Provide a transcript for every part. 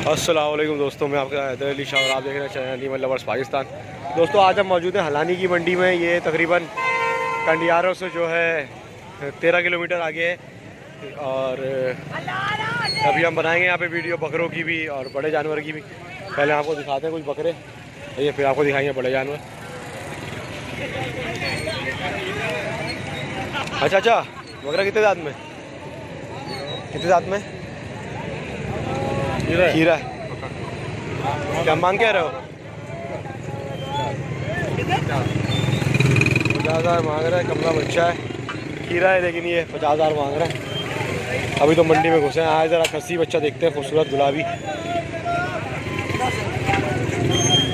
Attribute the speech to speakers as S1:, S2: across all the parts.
S1: अस्सलाम वालेकुम दोस्तों, मैं आपका हैदर अली शाह और आप देख रहे हैं चैनल एनिमल लवर्स पाकिस्तान। दोस्तों आज हम मौजूद हैं हलानी की मंडी में। ये तकरीबन कंडियारों से जो है 13 किलोमीटर आगे है और अभी हम बनाएंगे यहाँ पे वीडियो बकरों की भी और बड़े जानवर की भी। पहले आपको दिखाते हैं कुछ बकरे, ये फिर आपको दिखाएंगे बड़े जानवर। अच्छा, बकरा कितने दांत में, कितने दांत में? खीरा है। क्या मांग के रहे हो? 50,000 मांग रहा है। कमला बच्चा है, खीरा है, लेकिन ये 50,000 मांग रहा है। अभी तो मंडी में घुसे हैं। आज ज़रा खस्सी बच्चा देखते हैं, खूबसूरत गुलाबी।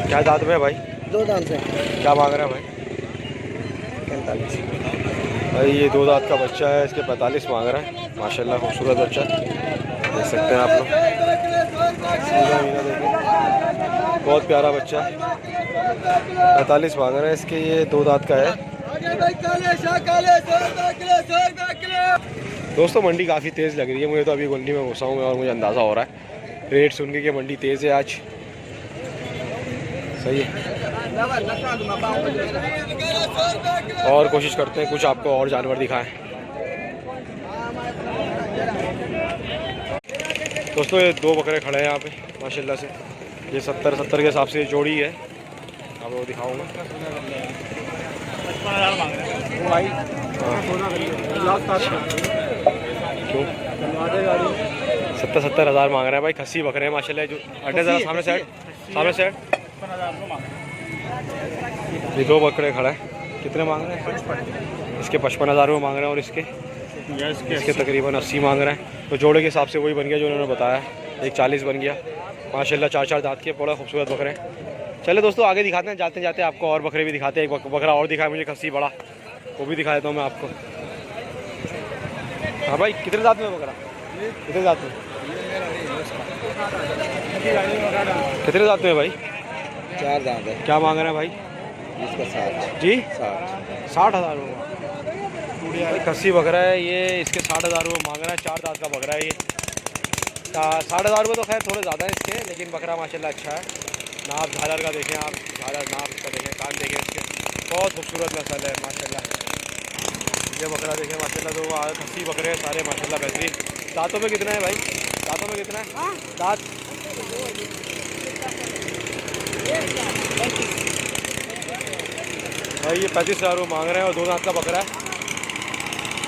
S1: क्या दांत में है भाई?
S2: 2 दांत से।
S1: क्या मांग रहा है भाई?
S2: 45।
S1: भाई ये 2 दांत का बच्चा है, इसके 45 मांग रहा है। माशाल्लाह खूबसूरत बच्चा, देख सकते हैं आप लोग। बहुत प्यारा बच्चा, 45 मांग रहे हैं इसके। ये 2 दांत का है। दोस्तों मंडी काफ़ी तेज़ लग रही है मुझे तो। अभी मंडी में घुसा हूँ मैं और मुझे अंदाज़ा हो रहा है रेट सुन के कि मंडी तेज़ है आज। सही है। और कोशिश करते हैं कुछ आपको और जानवर दिखाएं। दोस्तों ये 2 बकरे खड़े हैं यहाँ पे माशाल्लाह से। ये 70 के हिसाब से जोड़ी है, आपको दिखाऊंगा। क्यों 70,000 मांग रहे हैं भाई? खस्सी बकरे हैं माशाल्लाह। जो अड्डे ज़रा सामने साइड ये 2 बकरे खड़े हैं। कितने मांग रहे हैं? इसके 55,000 रुपये मांग रहे हैं और इसके तकरीबन 80 मांग रहे हैं। तो जोड़े के हिसाब से वही बन गया जो उन्होंने बताया। एक 40 बन गया माशाल्लाह। 4 दांत के बड़ा खूबसूरत बकरे हैं। चले दोस्तों आगे दिखाते हैं, जाते जाते आपको और बकरे भी दिखाते हैं। एक बकरा और दिखाया मुझे खस्सी बड़ा, वो भी दिखा देता हूँ मैं आपको। हाँ भाई कितने दांत में बकरा? कितने दांत में? कितने दांत में भाई?
S2: 4 दांत है।
S1: क्या मांग रहे हैं भाई?
S2: इसका 60
S1: जी
S2: 60,000
S1: रुपये खस्सी बकरा है ये। इसके 60,000 रुपये मांग रहा है। 4 दांत का बकरा है ये। 60,000 रुपये तो खैर थोड़े ज़्यादा हैं इसके, लेकिन बकरा माशाल्लाह अच्छा है। नाप झालर का देखें आप, झालर नाप इसका देखें, कान देखें इसके, बहुत खूबसूरत नस्ल है माशाल्लाह। ये बकरा देखें माशाल्लाह। तो खस्सी बकरे हैं सारे माशाल्लाह बेहतरीन। दांतों में कितना है भाई? दांतों में कितना है दांत? भाई ये 35,000 रुपये मांग रहे हैं और 2 दांत का बकरा है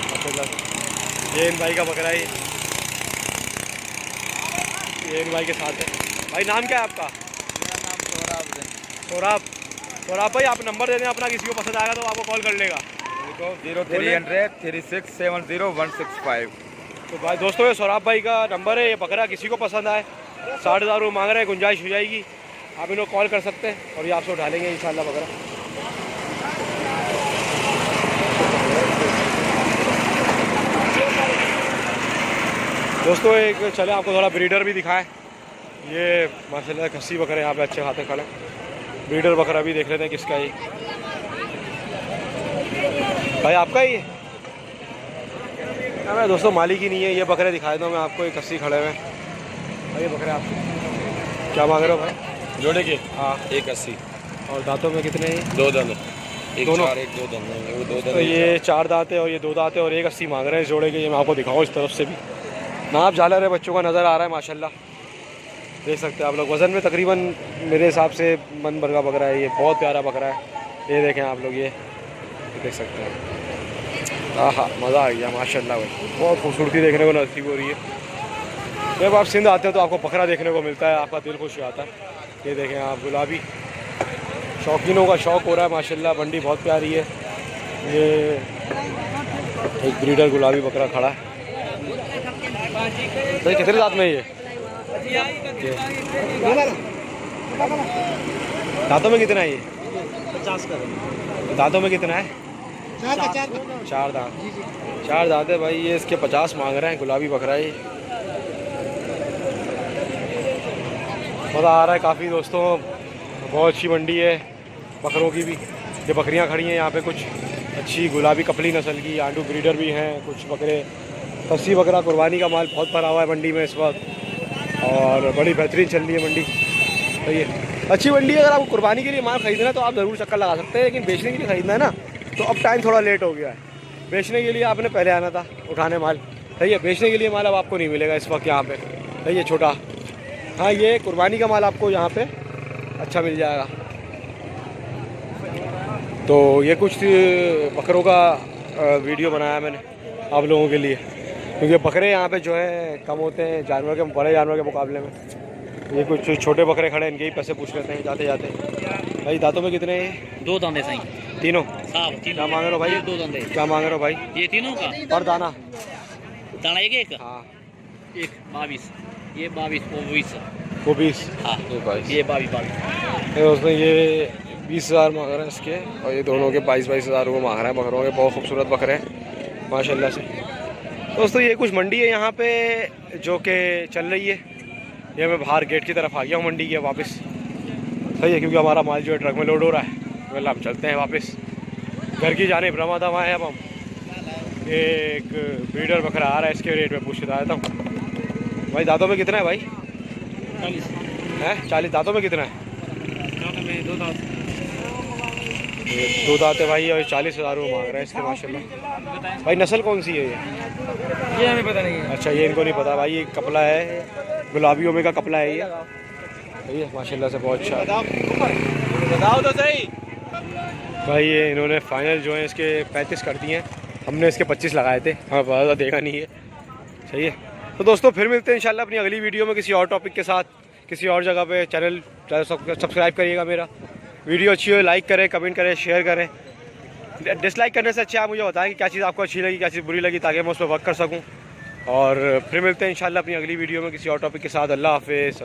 S1: माशाल्लाह। ये इन भाई का बकरा है, ये इन भाई के साथ है। भाई नाम क्या है आपका?
S2: मेरा नाम सौराब है।
S1: सौराब भाई आप नंबर दे दें अपना, किसी को पसंद आएगा तो आपको कॉल कर लेगा।
S2: 0300 3670 165।
S1: तो भाई दोस्तों ये सौराब भाई का नंबर है। ये बकरा किसी को पसंद आए 60,000 रुपये मांग रहे हैं, गुंजाइश हो जाएगी, आप इन्हें कॉल कर सकते हैं और ये आपसे उठा लेंगे इंशाल्लाह बकरा। दोस्तों एक चले आपको थोड़ा ब्रीडर भी दिखाएं। ये माशाल्लाह खस्सी बकरे यहाँ पे अच्छे खाते खड़े। ब्रीडर बकरा भी देख लेते हैं किसका है। भाई आपका ही है? मैं दोस्तों मालिक ही नहीं है। ये बकरे दिखाए दो मैं आपको, एक खस्सी खड़े हुए हैं। ये बकरे आपके क्या मांग रहे हो भाई?
S2: जोड़े के?
S1: हाँ
S2: 180।
S1: और दांतों में कितने हैं?
S2: 2 दांत। एक
S1: दोनों?
S2: 4 1 2 दांत है। वो 2 दांत।
S1: तो ये 4 दांत है और ये 2 दांत है और 180 मांग रहे हैं इस जोड़े के। ये मैं आपको दिखाऊँ इस तरफ से भी। नाप झालर है बच्चों का नज़र आ रहा है माशाल्लाह, देख सकते हैं आप लोग। वज़न में तकरीबन मेरे हिसाब से मन भर का बकरा है ये। बहुत प्यारा बकरा है, ये देखें आप लोग, ये देख सकते हैं। हाँ मज़ा आ गया माशाल्लाह भाई। बहुत खूबसूरती देखने को नसीब हो रही है। जब आप सिंध आते हो तो आपको बकरा देखने को मिलता है, आपका दिल खुश हो जाता है। ये देखें आप गुलाबी, शौकीनों का शौक़ हो रहा है माशाल्लाह। मंडी बहुत प्यारी है। ये एक ब्रीडर गुलाबी बकरा खड़ा है। तो कितने दांत में ये? दांतों में कितना है ये?
S2: 50 का।
S1: दांतों में कितना है?
S2: 4
S1: दांत। 4 दांत है भाई। ये इसके 50 मांग रहे हैं। गुलाबी बकरा है। मज़ा आ रहा है काफ़ी दोस्तों, बहुत अच्छी मंडी है बकरों की भी। ये बकरियां खड़ी हैं यहाँ पे, कुछ अच्छी गुलाबी कपली नस्ल की, आंडू ब्रीडर भी हैं। कुछ बकरे खस्सी बकरा कुर्बानी का माल बहुत भरा हुआ है मंडी में इस वक्त। और बड़ी बेहतरीन चल रही है मंडी। सही है, अच्छी मंडी है। अगर आपको कुर्बानी के लिए माल खरीदना है तो आप ज़रूर चक्कर लगा सकते हैं, लेकिन बेचने के लिए खरीदना है ना तो अब टाइम थोड़ा लेट हो गया है। बेचने के लिए आपने पहले आना था उठाने माल। सही है, बेचने के लिए माल अब आपको नहीं मिलेगा इस वक्त यहाँ पे। सही है छोटा, हाँ ये कुर्बानी का माल आपको यहाँ पे अच्छा मिल जाएगा। तो ये कुछ बकरों का वीडियो बनाया मैंने आप लोगों के लिए, क्योंकि बकरे यहाँ पे जो है कम होते हैं जानवर के, बड़े जानवर के मुकाबले में। ये कुछ छोटे बकरे खड़े हैं, इनके ही पैसे पूछ लेते हैं जाते जाते। भाई दांतों में कितने हैं?
S2: 2 दांते सही
S1: तीनों?
S2: साहब
S1: क्या मांग रहे हो भाई?
S2: 2 दांते।
S1: क्या मांग रहे हो भाई?
S2: ये तीनों का
S1: पर दाना?
S2: दाना एक
S1: हाँ,
S2: एक 22, ये 22 वो 20।
S1: वो 20?
S2: हाँ ये 22।
S1: उसने ये 20,000 मांग रहे हैं इसके, और ये दोनों के 22-22 हज़ार रुपये मांग रहे हैं बकरों के। बहुत खूबसूरत बकरे हैं माशाल्लाह से। दोस्तों ये कुछ मंडी है यहाँ पे जो कि चल रही है। ये मैं बाहर गेट की तरफ आ गया हूँ मंडी के वापस। सही है, क्योंकि हमारा माल जो है ट्रक में लोड हो रहा है। मतलब हम चलते हैं वापस घर की जानिब रवाना हुआ है। अब हम एक ब्रीडर बकरा आ रहा है, इसके रेट में पूछ के आया था भाई। दांतों में कितना है भाई?
S2: 40
S1: है 40? दांतों में कितना है?
S2: 2 दांत।
S1: 2 दांत है भाई, और 40,000 रुपये मांग रहे हैं इसके माशाल्लाह। भाई नस्ल कौन सी है
S2: ये हमें पता नहीं है।
S1: अच्छा ये इनको नहीं पता भाई। ये कपला है, गुलाबी ओमे का कपला है ये। सही है माशाल्लाह से, बहुत अच्छा
S2: बताओ तो सही
S1: भाई। ये इन्होंने फाइनल जो है इसके 35 कर दिए हैं। हमने इसके 25 लगाए थे, हमें पता था, देखा नहीं है। सही है, तो दोस्तों फिर मिलते हैं इंशाल्लाह अपनी अगली वीडियो में किसी और टॉपिक के साथ, किसी और जगह पे। चैनल सब्सक्राइब करिएगा मेरा। वीडियो अच्छी हो लाइक करें, कमेंट करें, शेयर करें। डिसलाइक करने से अच्छा आप मुझे बताएं कि क्या चीज़ आपको अच्छी लगी, क्या चीज़ बुरी लगी, ताकि मैं उस पर वर्क कर सकूँ। और फिर मिलते हैं इंशाल्लाह अपनी अगली वीडियो में किसी और टॉपिक के साथ। अल्लाह हाफिज़।